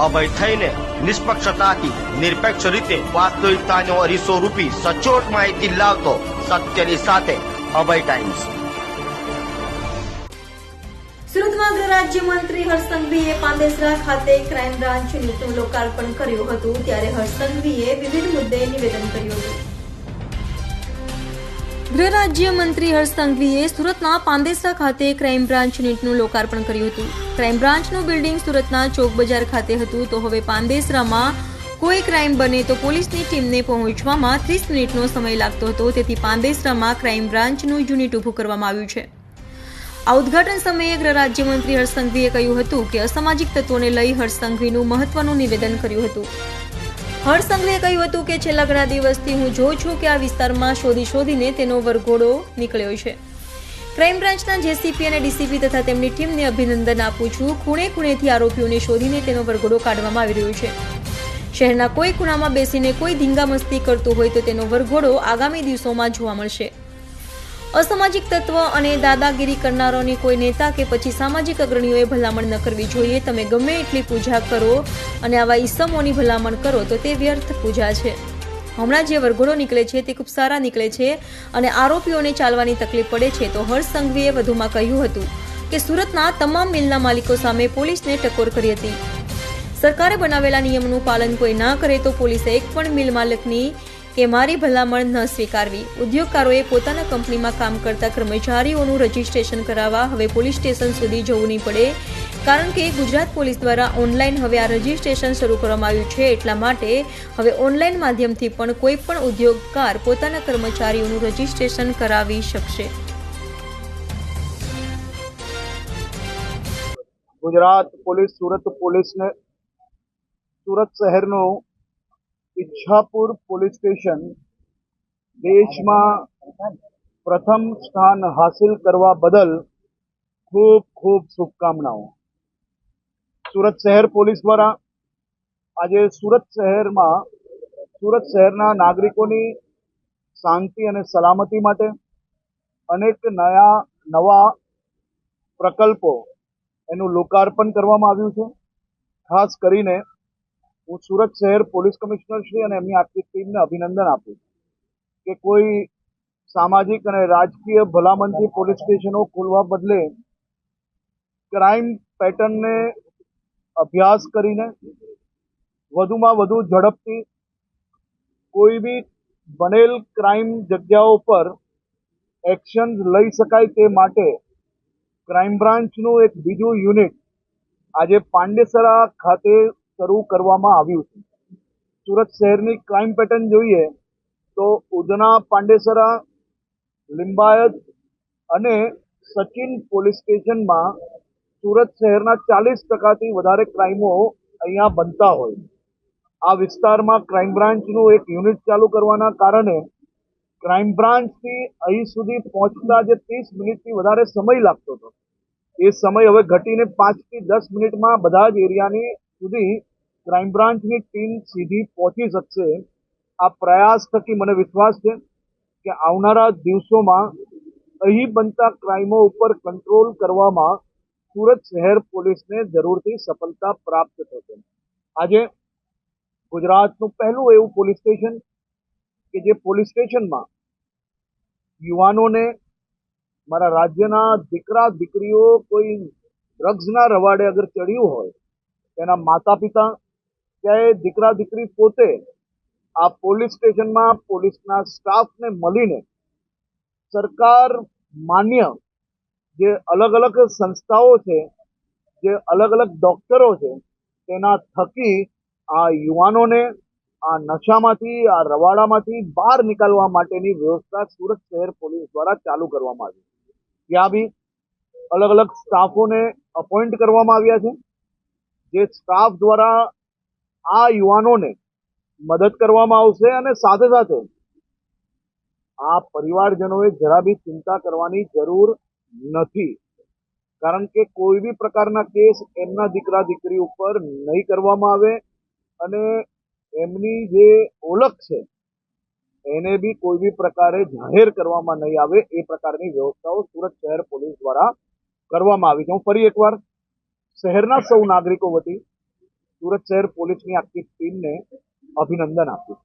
અભય થઈને નિષ્પક્ષતાથી નિરપેક્ષ રીતે વાસ્તવિકતાનો અરીસો રૂપી સચોટ માહિતી લાવતો સત્યની સાથે અભય ટાઈમ્સ। સુરતમાં ગૃહ રાજ્યમંત્રી હર્ષ સંઘવીએ પાંદેસરા ખાતે ક્રાઇમ બ્રાન્ચ યુનિટનું લોકાર્પણ કર્યું હતું, ત્યારે હર્ષ સંઘવીએ વિવિધ મુદ્દે નિવેદન કર્યું હતું। ગૃહ રાજ્યમંત્રી હર્ષ સંઘવીએ સુરતના પાંદેસરા ખાતે ક્રાઇમ બ્રાન્ચ યુનિટનું લોકાર્પણ કર્યું હતું। ક્રાઇમ બ્રાન્ચનું બિલ્ડિંગ સુરતના ચોક બજાર ખાતે હતું, તો હવે પાંદેસરામાં કોઈ ક્રાઇમ બને તો પોલીસની ટીમને પહોંચવામાં 30 મિનિટનો સમય લાગતો હતો, તેથી પાંદેસરામાં ક્રાઇમ બ્રાન્ચનું યુનિટ ઊભું કરવામાં આવ્યું છે। આ ઉદ્ઘાટન સમયે ગૃહ રાજ્યમંત્રી હર્ષ સંઘવીએ કહ્યું હતું કે અસામાજિક તત્વોને લઈ હર્ષ સંઘવીનું મહત્વનું નિવેદન કર્યું હતું। હર્ષ સંઘવીએ કહ્યું હતું કે છેલ્લા ઘણા દિવસથી હું જોઉં છું કે આ વિસ્તારમાં શોધીને તેનો વરઘોડો નીકળ્યો છે। ક્રાઇમ બ્રાન્ચના જેસીપી અને ડીસીપી તથા તેમની ટીમને અભિનંદન આપું છું। ખૂણે ખૂણેથી આરોપીઓને શોધીને તેનો વરઘોડો કાઢવામાં આવી રહ્યો છે। શહેરના કોઈ ખૂણામાં બેસીને કોઈ ધીંગામસ્તી કરતું હોય તો તેનો વરઘોડો આગામી દિવસોમાં જોવા મળશે। અસામાજિક તત્વ અને દાદાગીરી કરનારોની કોઈ નેતા કે પછી સામાજિક અગ્રણીઓએ ભલામણ ન કરવી જોઈએ। તમે ગમે એટલી પૂજા કરો અને આવા ઈસમોની ભલામણ કરો તો તે વ્યર્થ પૂજા છે। હમણાં જે વરઘોડો નીકળે છે તે ખૂબ સારા નીકળે છે અને આરોપીઓને ચાલવાની તકલીફ પડે છે। તો હર્ષ સંઘવીએ વધુમાં કહ્યું હતું કે સુરતના તમામ મિલના માલિકો સામે પોલીસને ટકોર કરી હતી। સરકારે બનાવેલા નિયમનું પાલન કોઈ ના કરે તો પોલીસે એક પણ મિલ માલિકની કે મારી ભલામણ ન સ્વીકારવી। ઉદ્યોગકારોએ પોતાના કંપનીમાં કામ કરતા કર્મચારીઓનું રજીસ્ટ્રેશન કરાવવા હવે પોલીસ સ્ટેશન સુધી જવું નહીં પડે, કારણ કે ગુજરાત પોલીસ દ્વારા ઓનલાઈન હવે આ રજીસ્ટ્રેશન શરૂ કરવામાં આવ્યું છે। એટલા માટે હવે ઓનલાઈન માધ્યમથી પણ કોઈ પણ ઉદ્યોગકાર પોતાના કર્મચારીઓનું રજીસ્ટ્રેશન કરાવી શકશે। ગુજરાત પોલીસ પોલીસને સુરત શહેરનું ઈચ્છાપુર પોલીસ સ્ટેશન દેશમાં પ્રથમ સ્થાન હાસિલ કરવા બદલ ખૂબ ખૂબ શુભકામનાઓ। સુરત શહેર પોલીસ દ્વારા આજે સુરત શહેરના નાગરિકોની શાંતિ અને સલામતી માટે અનેક નવા પ્રકલ્પો એનું લોકાર્પણ કરવામાં આવ્યું છે। ખાસ કરીને હું સુરત શહેર પોલીસ કમિશનર શ્રી અને એમની આખી ટીમને અભિનંદન આપું કે કોઈ સામાજિક અને રાજકીય ભલામણથી પોલીસ સ્ટેશનો ખોલવા બદલે ક્રાઇમ પેટર્નને અભ્યાસ કરીને વધુમાં વધુ ઝડપથી કોઈ બી બનેલ ક્રાઇમ જગ્યાઓ પર એક્શન લઈ શકાય તે માટે ક્રાઇમ બ્રાન્ચનું એક બીજું યુનિટ આજે પાંડેસરા ખાતે શરૂ કરવામાં આવ્યું છે। સુરત શહેરની ક્રાઇમ પેટર્ન જોઈએ તો ઉધના, પાંડેસરા, લિંબાયત અને સચિન પોલીસ સ્ટેશનમાં સુરત શહેરના 40% વધારે ક્રાઇમો અહીંયા બનતા હોય। આ વિસ્તારમાં ક્રાઇમ બ્રાન્ચનું એક યુનિટ ચાલુ કરવાના કારણે ક્રાઇમ બ્રાન્ચથી અહીં સુધી પહોંચતા જે 30 મિનિટથી વધારે સમય લાગતો હતો એ સમય હવે ઘટીને 5 થી 10 મિનિટમાં બધા જ એરિયાની સુધી ક્રાઇમ બ્રાન્ચની ટીમ સીધી પહોંચી શકશે। આ પ્રયાસ થકી મને વિશ્વાસ છે કે આવનારા દિવસોમાં અહીં બનતા ક્રાઇમો ઉપર કંટ્રોલ કરવામાં સુરત શહેર પોલીસને જરૂરથી સફળતા પ્રાપ્ત થશે। આજે ગુજરાતનું પહેલું એવું પોલીસ સ્ટેશન કે જે પોલીસ સ્ટેશનમાં યુવાનોને, મારા રાજ્યના દીકરા દીકરીઓ કોઈ ડ્રગ્સના રવાડે અગર ચડ્યું હોય, તેના માતા પિતા કે દીકરા દીકરી પોતે આ પોલીસ સ્ટેશનમાં પોલીસના સ્ટાફને મળીને સરકાર માન્ય જે અલગ અલગ સંસ્થાઓ છે, જે અલગ અલગ ડોક્ટરો છે, તેના થકી આ યુવાનોને આ નશામાંથી, આ રવાડામાંથી બહાર નીકળવા માટેની વ્યવસ્થા સુરત શહેર પોલીસ દ્વારા ચાલુ કરવામાં આવી। ત્યાં બી અલગ અલગ સ્ટાફોને અપોઇન્ટ કરવામાં આવ્યા છે, જે સ્ટાફ દ્વારા આ યુવાનોને મદદ કરવામાં આવશે અને સાથે સાથે આ પરિવારજનોએ જરા બી ચિંતા કરવાની જરૂર નથી, કારણ કે કોઈ બી પ્રકારના કેસ એમના દીકરા દીકરી ઉપર નહીં કરવામાં આવે અને એમની જે ઓળખ છે એને બી કોઈ બી પ્રકારે જાહેર કરવામાં નહીં આવે એ પ્રકારની વ્યવસ્થાઓ સુરત શહેર પોલીસ દ્વારા કરવામાં આવી છે। હું ફરી એકવાર શહેરના સૌ નાગરિકો વતી સુરત શહેર પોલીસની આખી ટીમને અભિનંદન આપ્યું.